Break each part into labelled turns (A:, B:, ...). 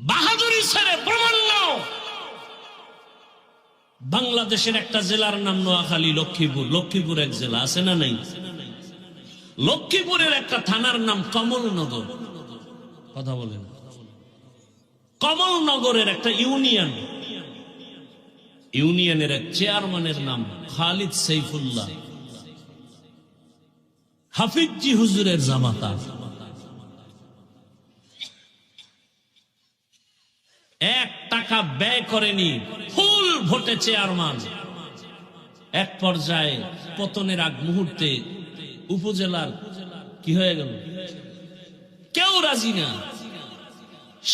A: বাহাদুরি ছেড়ে প্রমাণ্য বাংলাদেশের একটা জেলার নাম নোয়াখালী, লক্ষ্মীপুর। লক্ষ্মীপুর এক জেলা আছে না নাই? লক্ষ্মীপুরের একটা থানার নাম কমলনগর। কথা বলেন, কমলনগরের একটা ইউনিয়ন, ইউনিয়নের এক চেয়ারম্যানের নাম খালিদ সাইফুল্লাহ, হাফিজজি হুজুরের জামাতা। 1 টাকা ব্যয় করেনি, ফুল ভোটে চেয়ারম্যান। এক পর্যায়ে পতনের আগ মুহূর্তে উপজেলার কি হয়ে গেল? কেউ রাজি না,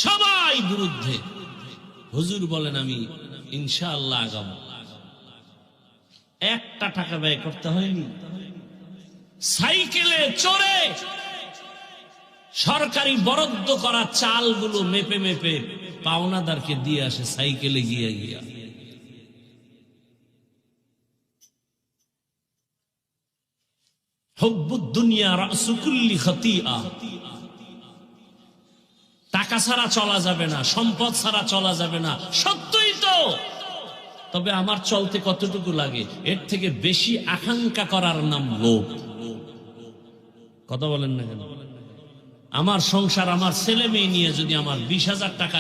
A: সবাই বিরুদ্ধে। হুজুর বলেন আমি ইনশাআল্লাহ আগাম। 1 টাকা ব্যয় করতে হয়নি, সাইকেলে চড়ে সরকারি বরাদ্দ করা চালগুলো মেপে মেপে পাওনাদারকে দিয়ে আসে, সাইকেলে গিয়া গিয়া। হুব্বুদ দুনিয়া রাসু কুল্লি খাতিআ। টাকা ছাড়া চলা যাবে না, সম্পদ ছাড়া চলা যাবে না, সত্যই তো। তবে আমার চলতে কতটুকু লাগে, এর থেকে বেশি আকাঙ্ক্ষা করার নাম লোভ। কথা বলেন না কেন? আমার সংসার, আমার ছেলে মেয়ে নিয়ে যদি আমার 20,000 টাকা